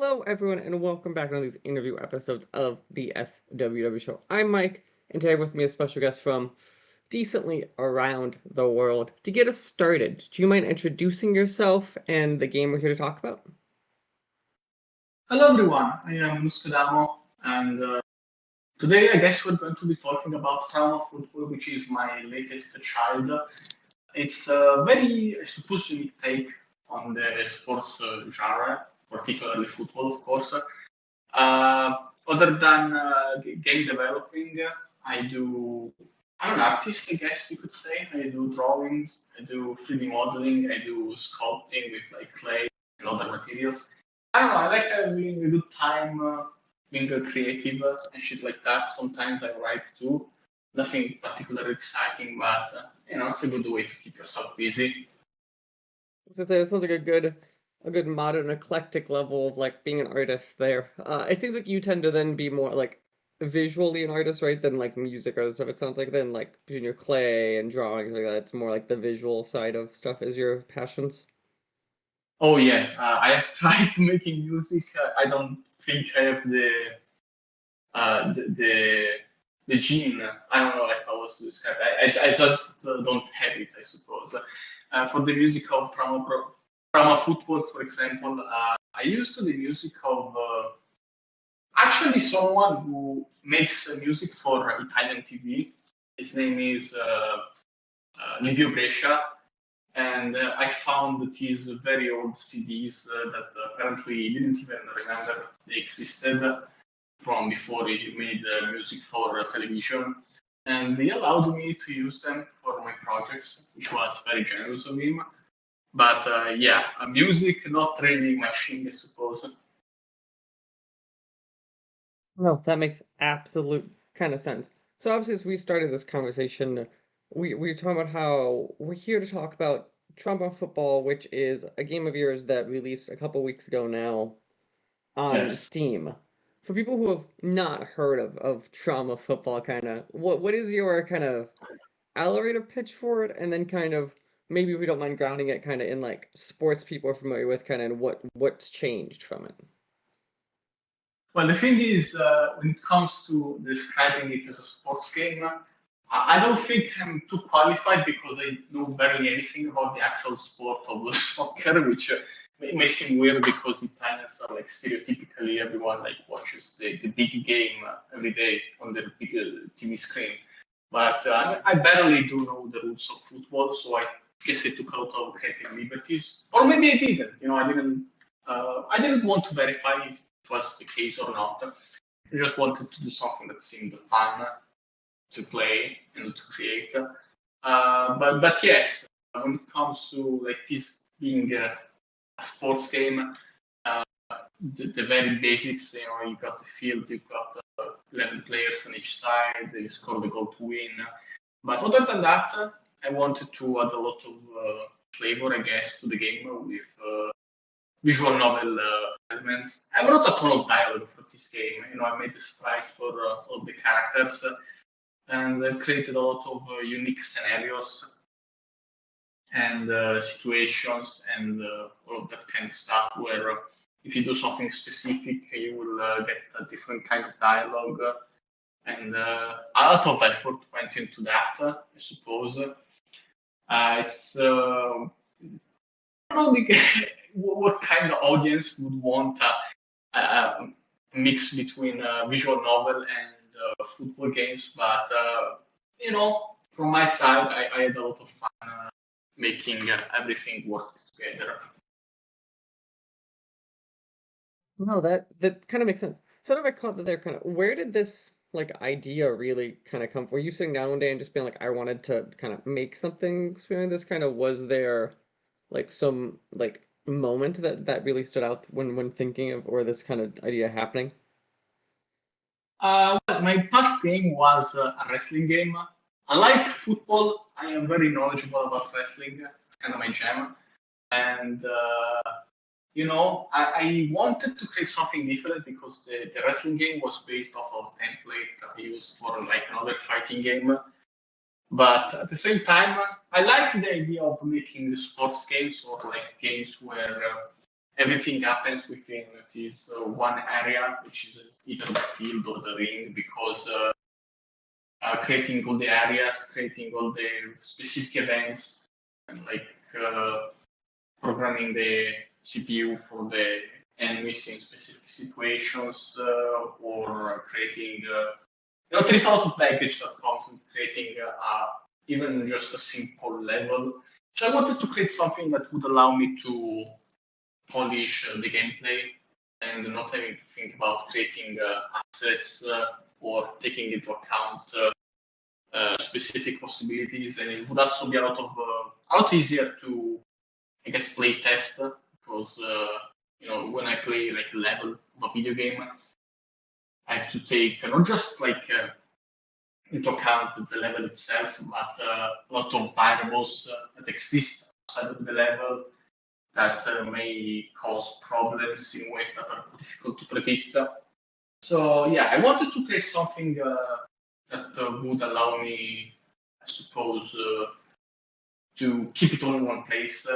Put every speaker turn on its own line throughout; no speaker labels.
Hello, everyone, and welcome back to these interview episodes of the SWW Show. I'm Mike, and today with me is a special guest from decently around the world. To get us started, do you mind introducing yourself and the game we're here to talk about?
Hello everyone, I am Muscadamo, and today I guess we're going to be talking about trauma football, which is my latest child. It's a very, I suppose, unique take on the sports genre, particularly football, of course. Other than game developing, I'm an artist, I guess you could say. I do drawings, I do 3D modeling, I do sculpting with like clay and other materials. I don't know, I like having a good time being creative and shit like that. Sometimes I write too. Nothing particularly exciting, but it's a good way to keep yourself busy.
So it sounds like a good modern eclectic level of like being an artist there. It seems like you tend to then be more like visually an artist, right, than like music or stuff. It sounds like then like between your clay and drawings like that, it's more like the visual side of stuff is your passions.
Oh yes, I have tried making music. I don't think I have the gene. I don't know like how was to describe it. I just don't have it, I suppose. For the music of Trauma Football, for example, I used to the music of actually someone who makes music for Italian TV. His name is Livio Brescia, and I found these very old CDs that apparently didn't even remember they existed from before he made music for television. And he allowed me to use them for my projects, which was very generous of him. But music, not really my thing, I suppose.
No, that makes absolute kind of sense. So obviously, as we started this conversation, we were talking about how we're here to talk about Trauma Football, which is a game of yours that released a couple weeks ago now on
Yes.
Steam. For people who have not heard of Trauma Football, kind of, what is your kind of elevator pitch for it, and then kind of maybe if we don't mind grounding it kind of in like sports people are familiar with, kind of what's changed from it.
Well, the thing is, when it comes to describing it as a sports game, I don't think I'm too qualified because I know barely anything about the actual sport of soccer, which may seem weird because Italians are like stereotypically everyone like watches the big game every day on their big TV screen. But I barely do know the rules of football, so I guess I took a lot of creative liberties, or maybe I didn't. I didn't want to verify if it was the case or not. I just wanted to do something that seemed fun to play and to create. But yes, when it comes to like this being a sports game, uh, the very basics, you got the field, you got 11 players on each side, you score the goal to win. But other than that, I wanted to add a lot of flavor, I guess, to the game with visual novel elements. I wrote a ton of dialogue for this game. I made the sprites for all the characters, and I've created a lot of unique scenarios and situations and all of that kind of stuff where if you do something specific, you will get a different kind of dialogue. And a lot of effort went into that, I suppose. It's probably what kind of audience would want a mix between visual novel and football games, but from my side, I had a lot of fun making everything work together.
No, that kind of makes sense. Sort of I caught that there kind of where did this like idea really kind of come from? Were you sitting down one day and just being like, I wanted to kind of make something like this? Kind of was there like some like moment that really stood out when thinking of or this kind of idea happening?
Well, my past game was a wrestling game. Unlike football, I am very knowledgeable about wrestling. It's kind of my jam. And I wanted to create something different because the wrestling game was based off of a template that I used for like another fighting game. But at the same time, I like the idea of making sports games or like games where everything happens within this one area, which is either the field or the ring, because creating all the areas, creating all the specific events, and like programming the CPU for the enemies in specific situations, or creating, there is a lot of baggage that comes with creating even just a simple level. So I wanted to create something that would allow me to polish the gameplay and not having to think about creating assets or taking into account specific possibilities, and it would also be a lot easier to, I guess, play test, because when I play like a level of a video game, I have to take not just like into account the level itself, but a lot of variables that exist outside of the level that may cause problems in ways that are difficult to predict. So yeah, I wanted to create something that would allow me, I suppose, to keep it all in one place,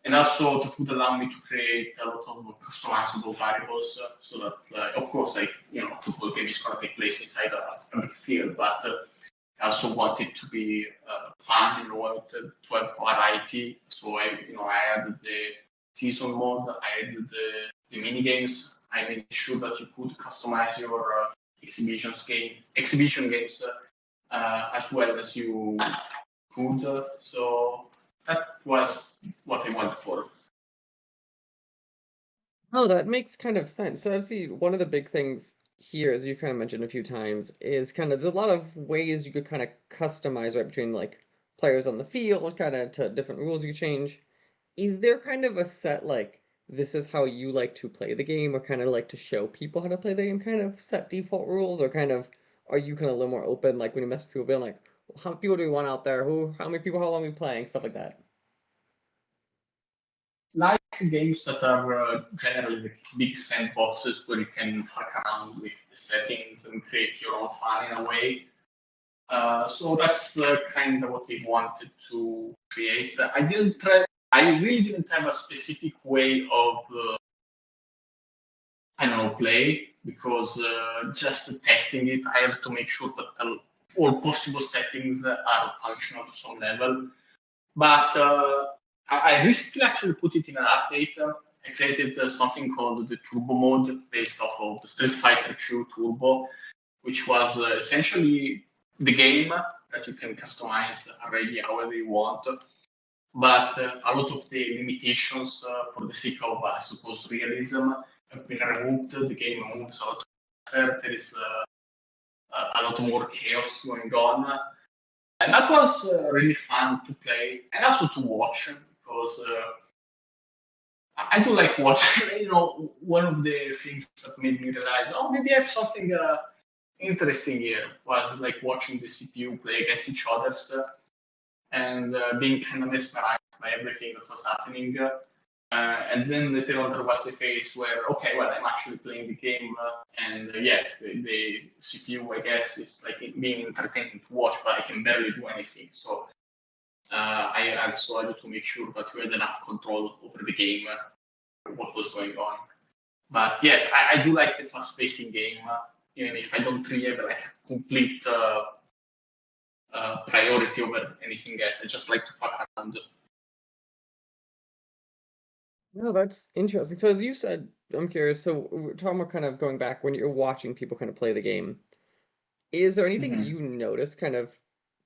and also that would allow me to create a lot of customizable variables, so that, of course, like football game is going to take place inside a big field, but I also want it to be fun, wanted to have variety. So I added the season mode, I added the mini games. I made sure that you could customize your exhibition games as well as you could. So that was what I went for.
Oh, that makes kind of sense. So obviously, one of the big things here, as you've kind of mentioned a few times, is kind of there's a lot of ways you could kind of customize right between like players on the field, kind of to different rules you change. Is there kind of a set like this is how you like to play the game, or kind of like to show people how to play the game, kind of set default rules, or kind of are you kind of a little more open, like when you mess with people, being like, well, how many people do we want out there? How many people? How long are we playing? Stuff like that.
Like games that are generally like big sandboxes where you can fuck around with the settings and create your own fun in a way. So that's kind of what I wanted to create. I really didn't have a specific way of, I don't know, play, because just testing it, I have to make sure that all possible settings are functional to some level. But I recently actually put it in an update. I created something called the Turbo mode based off of the Street Fighter 2 Turbo, which was essentially the game that you can customize already however you want. But a lot of the limitations for the sake of, I suppose, realism have been removed. The game moves a lot faster. There is a lot more chaos going on. And that was really fun to play and also to watch, because I do like watching. One of the things that made me realize, oh, maybe I have something interesting here, was like watching the CPU play against each others, and being kind of mesmerized by everything that was happening. And then later on, there was a phase where, okay, well, I'm actually playing the game, and yes, the CPU, I guess, is like being entertaining to watch, but I can barely do anything. So I also had to make sure that you had enough control over the game, what was going on. But yes, I do like the fast-pacing game, even if I don't really have like a complete priority over anything else. I just like to fuck around.
No, that's interesting. So as you said, I'm curious. So we're talking about kind of going back when you're watching people kind of play the game. Is there anything
Mm-hmm.
you notice kind of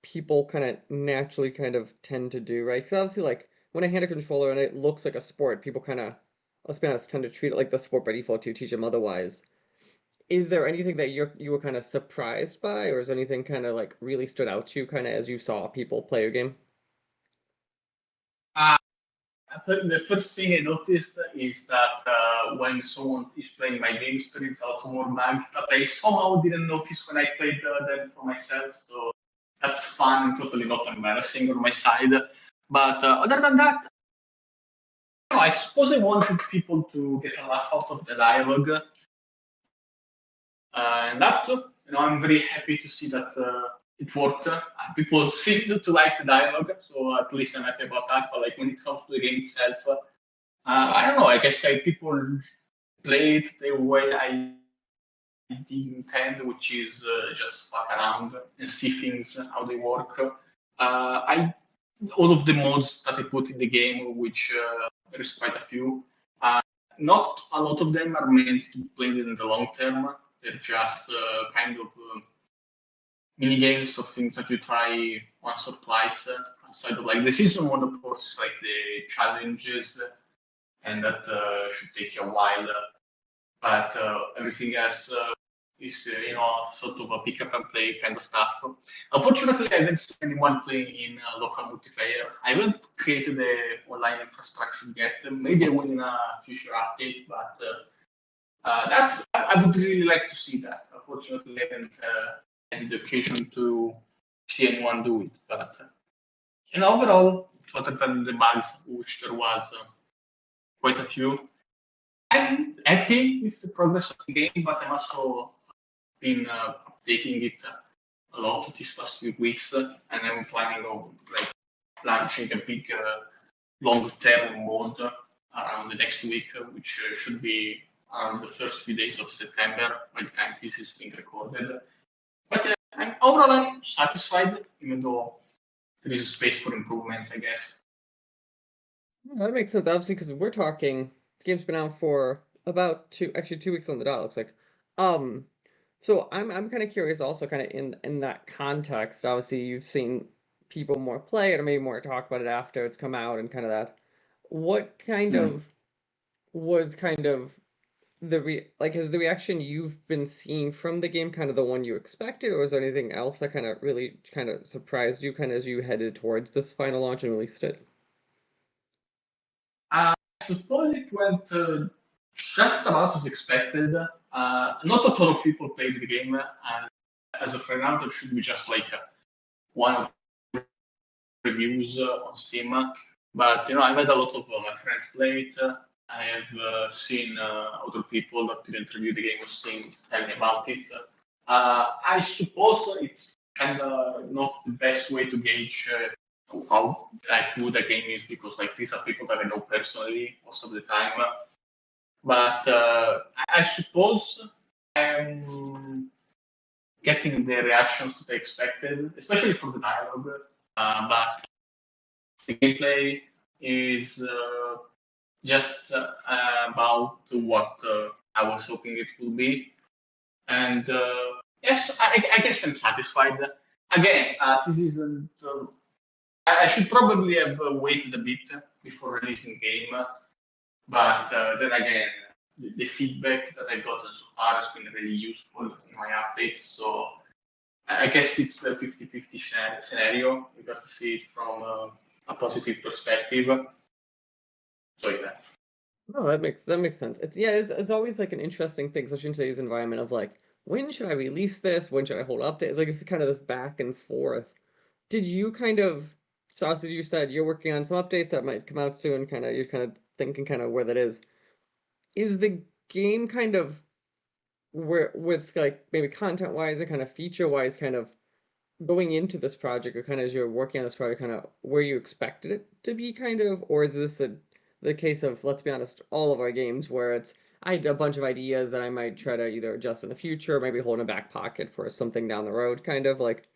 people kind of naturally kind of tend to do, right? Because obviously, like when I hand a controller and it looks like a sport, people kind of, let's be honest, tend to treat it like the sport by default to teach them otherwise. Is there anything that you were kind of surprised by, or is anything kind of like really stood out to you kind of as you saw people play your game?
I think the first thing I noticed is that when someone is playing my games, there is a lot more bugs that I somehow didn't notice when I played them for myself. So that's fun and totally not embarrassing on my side. But other than that, I suppose I wanted people to get a laugh out of the dialogue. And that, I'm very happy to see that it worked. People seem to like the dialogue, so at least I'm happy about that. But like when it comes to the game itself, I don't know. I guess people play it the way I did intend, which is just fuck around and see things how they work. I all of the mods that I put in the game, which there is quite a few. Uh, Not a lot of them are meant to be played in the long term. They're just kind of mini games of things that you try once or twice outside of like the season one, of course, is like the challenges, and that should take you a while. But everything else is, sort of a pick up and play kind of stuff. Unfortunately, I haven't seen anyone playing in local multiplayer. I haven't created the online infrastructure yet. Maybe I will in a future update, but that I would really like to see that. Unfortunately, I haven't had the occasion to see anyone do it. But overall, other than the bugs, which there was quite a few, I'm happy with the progress of the game, but I'm also been taking it a lot these past few weeks, and I'm planning on like launching a big long-term mode around the next week, which should be around the first few days of September by the time this is being recorded. But overall, I'm satisfied, even though there is space for improvements, I guess.
Yeah, that makes sense, obviously, because we're talking. The game's been out for about actually 2 weeks on the dot. Looks like. Um, so I'm kind of curious, also, kind of in that context. Obviously, you've seen people more play it, or maybe more talk about it after it's come out, and kind of that. What kind
Hmm.
of was kind of has the reaction you've been seeing from the game kind of the one you expected, or is there anything else that kind of really kind of surprised you, kind of as you headed towards this final launch and released it?
I suppose it went just about as expected. Not a ton of people played the game. As of right now, there should be just like one of reviews on Steam. But I've had a lot of my friends play it. I have seen other people that didn't review the game on Steam tell me about it. I suppose it's kind of not the best way to gauge how like good a game is, because like these are people that I know personally most of the time. But I suppose I'm getting the reactions that I expected, especially for the dialogue. But the gameplay is just about what I was hoping it would be. And yes, I guess I'm satisfied. Again, this isn't. I should probably have waited a bit before releasing game, but then again, the feedback that I've gotten so far has been really useful in my updates. So I guess it's a 50-50 scenario. You got to see it from a positive perspective. So yeah.
No, that makes sense. It's always like an interesting thing, especially in today's environment of like, when should I release this? When should I hold updates? Like it's kind of this back and forth. Did you kind of, so obviously you said you're working on some updates that might come out soon, kind of you're kind of thinking kind of where that is. Is the game kind of where with like maybe content wise and kind of feature wise kind of going into this project, or kind of as you're working on this project, kind of where you expected it to be, kind of, or is this the case of, let's be honest, all of our games where it's I had a bunch of ideas that I might try to either adjust in the future, or maybe hold in a back pocket for something down the road, kind of like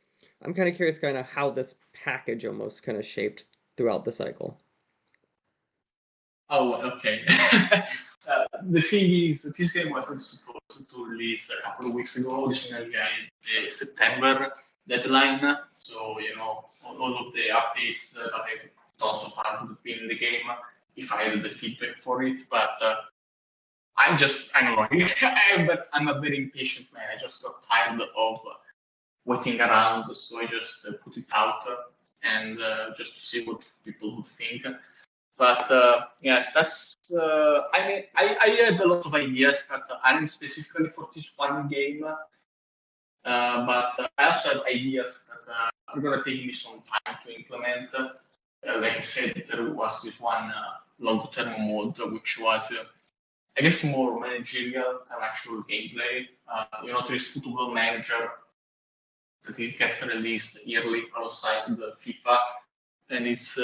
I'm kind of curious, kind of how this package almost kind of shaped throughout the cycle.
Oh, okay. The thing is, this game was supposed to release a couple of weeks ago. Originally, I had the September deadline. So, all of the updates that I've done so far would have been in the game if I had the feedback for it. But I don't know. I'm a very impatient man. I just got tired of waiting around. So I just put it out and just to see what people would think. But yes, that's. I mean, I had a lot of ideas that aren't specifically for this one game, but I also have ideas that are gonna take me some time to implement. Like I said, there was this one long-term mode, which was, I guess, more managerial than actual gameplay. There is Football Manager that it gets released yearly alongside the FIFA, and it's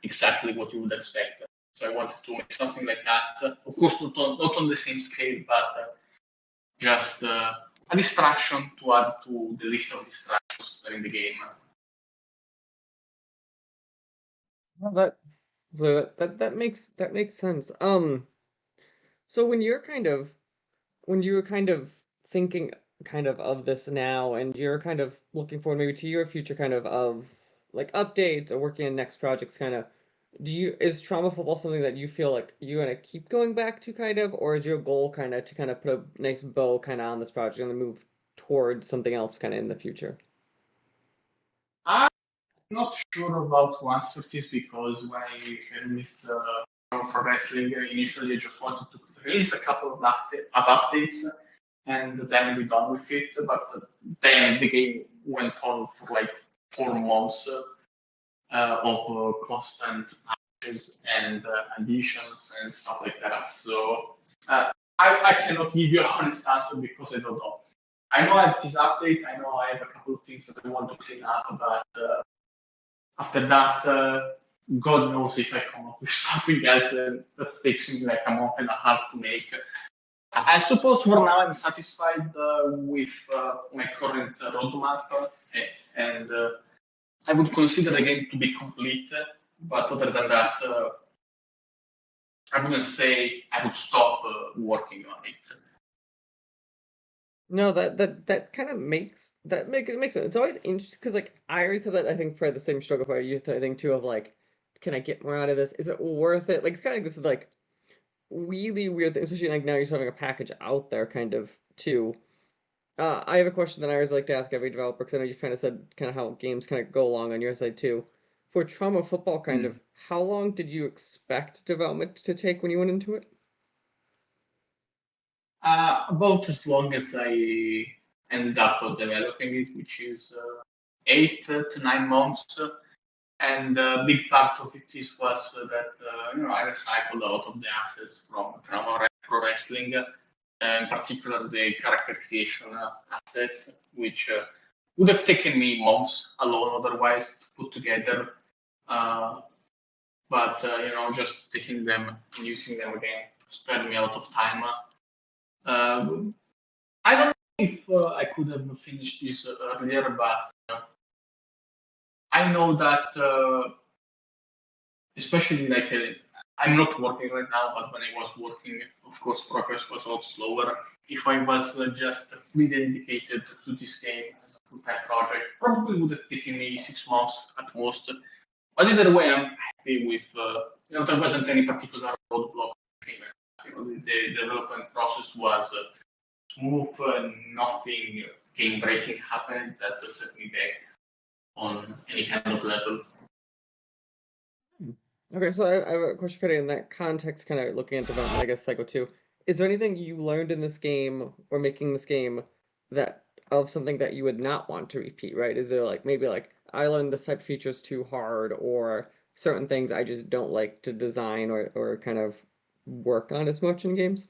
exactly what you would expect. So I wanted to make something like that. Of course, not on the same scale, but just a distraction to add to the list of distractions during the game.
Well, that makes sense. So when you're kind of thinking of this now, and you're kind of looking forward maybe to your future of like updates or working on next projects, is trauma football something that you feel like you're gonna keep going back to or is your goal to put a nice bow on this project and then move towards something else in the future?
I'm not sure about to answer this because when I released Pro Wrestling, initially I just wanted to release a couple of updates and then be done with it. But then the game went on for like 4 months of constant patches and additions and stuff like that. So I cannot give you an honest answer because I don't know. I know I have this update. I know I have a couple of things that I want to clean up, but after that, God knows if I come up with something else that takes me like a month and a half to make. I suppose for now I'm satisfied with my current roadmap, and I would consider the game to be complete. But other than that, I wouldn't say I would stop working on it.
No, that kind of it makes sense. It's always interesting because I always have that I think for the same struggle for I used to I think too of can I get more out of this? Is it worth it? Like it's kind of this really weird thing, especially now you're just having a package out there too. I have a question that I always like to ask every developer because I know you've said how games go along on your side too. For Trauma Football,
Mm.
how long did you expect development to take when you went into it?
About as long as I ended up developing it, which is 8 to 9 months. And a big part of it was that I recycled a lot of the assets from Pro Wrestling, in particular the character creation assets, which would have taken me months alone otherwise to put together. Uh, but just taking them and using them again spared me a lot of time. Um, I don't know if I could have finished this earlier, but I know that. Especially I'm not working right now, but when I was working, of course, progress was a lot slower. If I was just fully dedicated to this game as a full-time project, probably would have taken me 6 months at most. But either way, I'm happy with, there wasn't any particular roadblock. The development process was smooth, nothing game-breaking happened that set me back on any kind of level.
Hmm. Okay, so I have a question in that context, looking at development, I guess, Cycle 2. Is there anything you learned in this game or making this game that of something that you would not want to repeat, right? Is there maybe I learned this type of feature is too hard or certain things I just don't like to design or work on as much in games?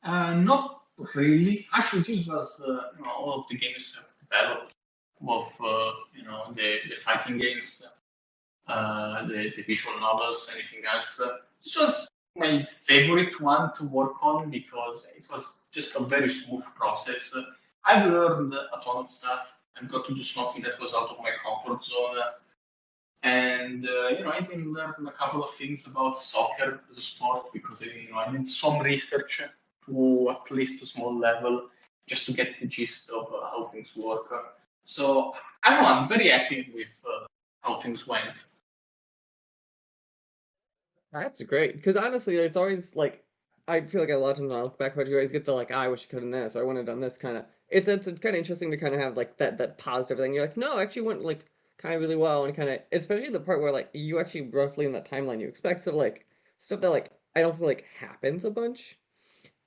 Not really. Actually, this was all of the games I've developed of the fighting games, the visual novels, anything else. This was my favorite one to work on because it was just a very smooth process. I've learned a ton of stuff. I got to do something that was out of my comfort zone. And I even learned a couple of things about soccer as a sport because I did some research to at least a small level just to get the gist of how things work. So I don't know, I'm very happy with how things went.
That's great because honestly, it's always I feel like a lot of times when I look back, but you always get the I wish I could have done this or I would have done this It's kind of interesting to have that positive thing. You're like, no, actually went really well and especially the part where you actually roughly in that timeline you expect stuff that I don't feel happens a bunch.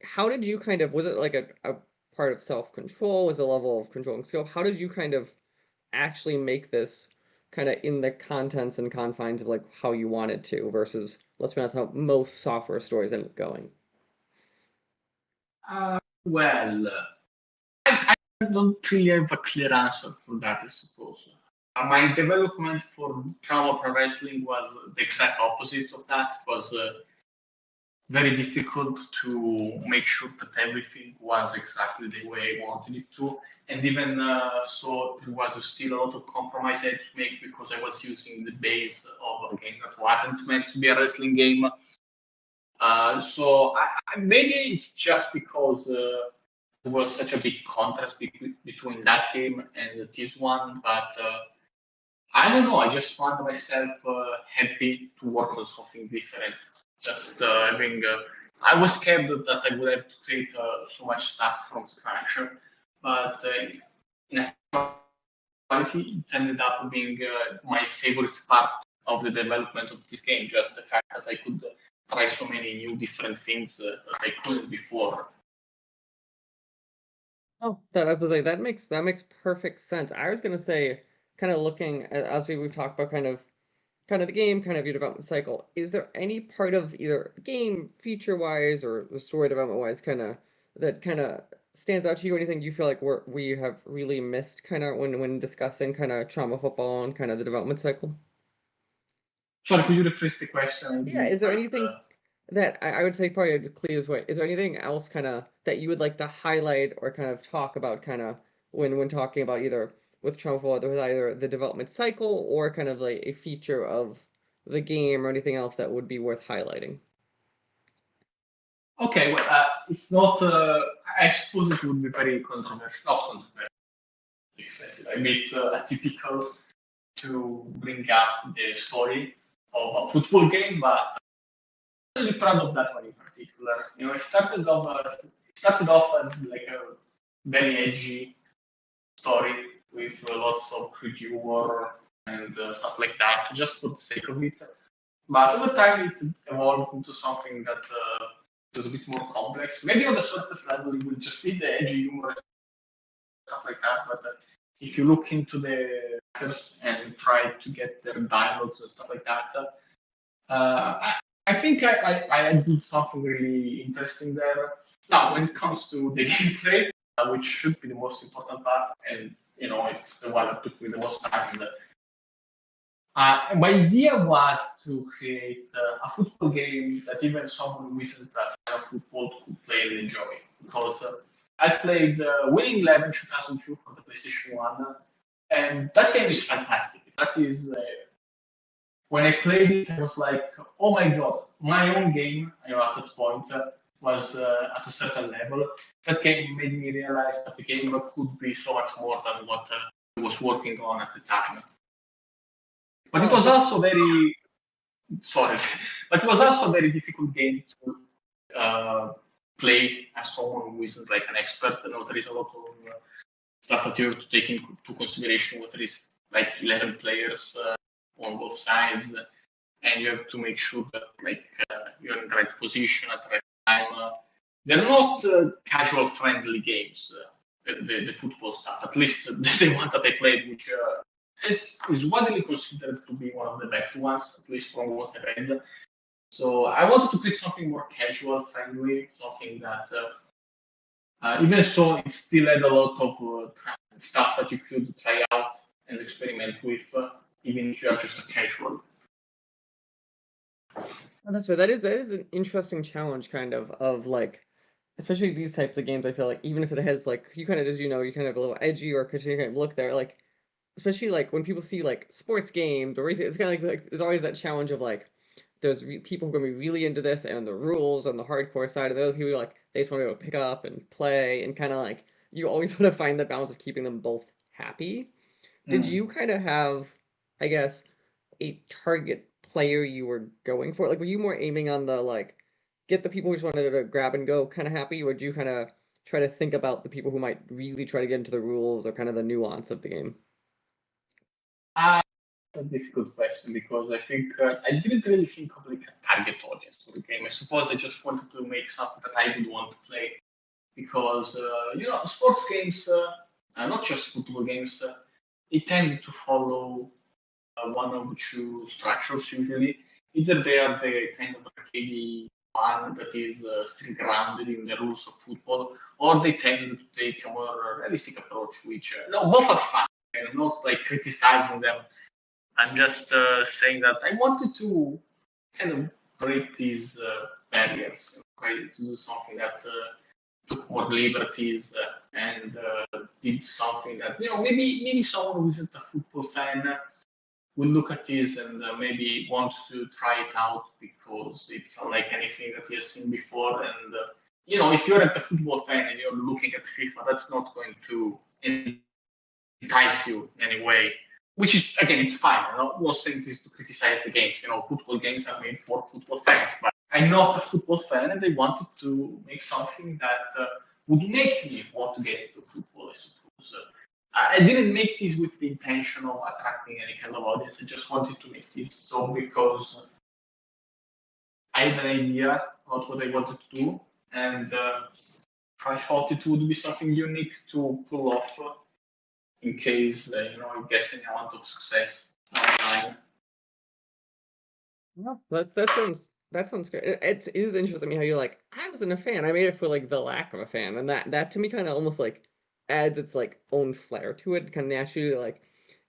How did you was it a part of self control? Was it a level of controlling skill? How did you actually make this in the contents and confines of how you wanted to versus let's be honest how most software stories end up going.
Well, I don't really have a clear answer for that, I suppose. My development for Trauma Pro Wrestling was the exact opposite of that. It was very difficult to make sure that everything was exactly the way I wanted it to. And even so, there was still a lot of compromise I had to make because I was using the base of a game that wasn't meant to be a wrestling game. So maybe it's just because there was such a big contrast between that game and this one, but I don't know. I just found myself happy to work on something different. Just having. I was scared that I would have to create so much stuff from scratch, but in actuality, it ended up being my favorite part of the development of this game. Just the fact that I could try so many new different things that I couldn't before.
Oh, that I was like that makes perfect sense. I was gonna say, kind of looking at, obviously we've talked about kind of the game, kind of your development cycle. Is there any part of either the game feature wise or the story development wise that kind of stands out to you? Anything you feel like we have really missed kind of when discussing kind of trauma football and kind of the development cycle?
Sorry, could you rephrase the question? I
Yeah,
didn't
is there
quite.
anything that I would say probably the clearest way? Is there anything else kind of that you would like to highlight or kind of talk about kind of when talking about either with Trump with either the development cycle or kind of like a feature of the game or anything else that would be worth highlighting?
Okay, well, it's not. I suppose it would be very controversial. Not controversial, excessive. A bit atypical to bring up the story of a football game, but I'm really proud of that one in particular. You know, it started off as like a very edgy story with lots of crude humor and stuff like that, just for the sake of it. But over time, it evolved into something that was a bit more complex. Maybe on the surface level, you would just see the edgy humor and stuff like that. But if you look into the actors and try to get their dialogues and stuff like that, I think I did something really interesting there. Now, when it comes to the gameplay, which should be the most important part, and you know, it's the one that took me the most time. My idea was to create a football game that even someone who isn't a fan of football could play and enjoy. Because I've played Winning Eleven 2002 for the PlayStation 1, and that game is fantastic. That is, when I played it, I was like, oh my god, my own game, you know, at that point, was at a certain level. That game made me realize that the game could be so much more than what I was working on at the time. But it
Oh,
was
that's
also very sorry, but it was also a very difficult game to play as someone who isn't like an expert. You know, there is a lot of stuff that you have to take into consideration. What there is like 11 players on both sides, and you have to make sure that like you're in the right position at the right time. They're not casual friendly games. The football stuff, at least the one that I played, which is widely considered to be one of the better ones, at least from what I read. So I wanted to create something more casual, friendly, something that even so, it still had a lot of stuff that you could try out and experiment with, even if you are just a casual.
oh, that's fair. That is an interesting challenge, kind of like, especially these types of games. I feel like even if it has like you kind of, as you know, you kind of have a little edgy or kind of look there, like especially like when people see like sports games or racing, it's kind of like there's always that challenge of like people who are going to be really into this and the rules on the hardcore side, and the other people who are like they just want to go pick up and play and kind of like you always want to find the balance of keeping them both happy. Did
Mm.
you kind of have, I guess, a target player you were going for? Like, were you more aiming on the like get the people who just wanted to grab and go kind of happy, or would you kind of try to think about the people who might really try to get into the rules or kind of the nuance of the game?
That's a difficult question because I think I didn't really think of like a target audience for the game. I suppose I just wanted to make something that I would want to play because you know sports games, not just football games, it tend to follow one of two structures usually. Either they are the kind of arcade one that is still grounded in the rules of football, or they tend to take a more realistic approach, which no, both are fun. I'm not like criticizing them. I'm just saying that I wanted to kind of break these barriers, try to do something that took more liberties and did something that maybe someone who isn't a football fan will look at this and maybe want to try it out because it's unlike anything that he has seen before. And if you're a football fan and you're looking at FIFA, that's not going to entice you in any way. Which is, again, it's fine. I'm not saying this to criticize the games. Football games are made for football fans, but I'm not a football fan, and I wanted to make something that would make me want to get into football, I suppose. I didn't make this with the intention of attracting any kind of audience. I just wanted to make this so because I had an idea about what I wanted to do, and I thought it would be something unique to pull off in case it gets any amount of success online.
No, that sounds great. It is interesting how you're like, I wasn't a fan. I made it for like the lack of a fan, and that to me kind of almost like adds its like own flair to it. Kind of naturally like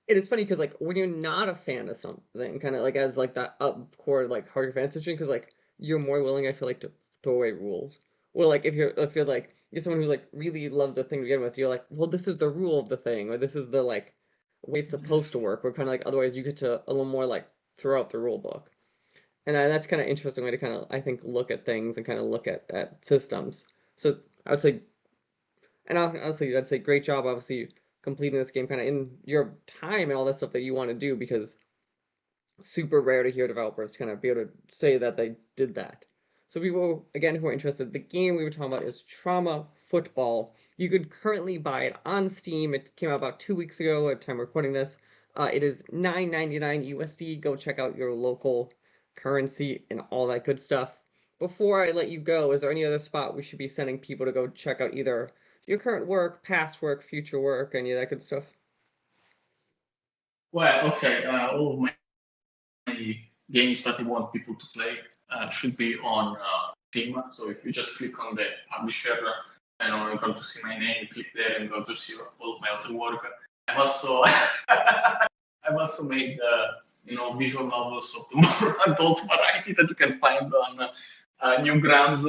it is funny because like when you're not a fan of something, kind of like as like that up core like hardcore fan situation, because like you're more willing, I feel like, to throw away rules. Or like if you're like you're someone who like really loves a thing to begin with, you're like, well, this is the rule of the thing, or this is the like way it's supposed to work. Or kind of like otherwise you get to a little more like throw out the rule book. And that's kind of interesting way to kind of I think look at things and kind of look at systems. So I would say, and honestly, I'd say great job, obviously completing this game kind of in your time and all that stuff that you want to do because super rare to hear developers kind of be able to say that they did that. So people again who are interested, the game we were talking about is Trauma Football. You could currently buy it on Steam. It came out about 2 weeks ago at the time of recording this. It is $9.99 USD. Go check out your local currency and all that good stuff. Before I let you go, is there any other spot we should be sending people to go check out either your current work, past work, future work, any of that good stuff?
Well, okay, all of my games that I want people to play should be on Steam. So if you just click on the publisher, you're going to see my name. Click there and go to see all of my other work. I've also I've also made visual novels of the more adult variety that you can find on Newgrounds.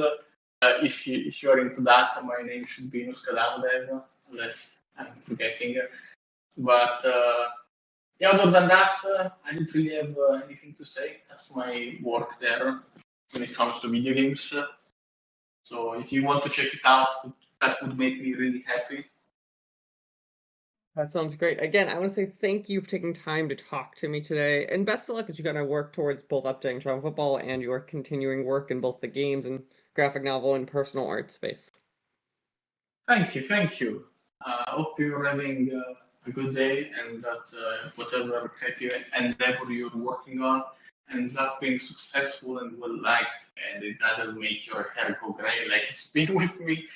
If you're into that, my name should be Nuskadav, unless I'm forgetting. But yeah, other than that, I don't really have anything to say. That's my work there when it comes to video games. So if you want to check it out, that would make me really happy.
That sounds great. Again, I want to say thank you for taking time to talk to me today, and best of luck as you kind of work towards both updating travel football and your continuing work in both the games and graphic novel and personal art space.
Thank you, thank you. I hope you're having a good day and that whatever creative endeavor you're working on ends up being successful and well liked, and it doesn't make your hair go gray like it's been with me.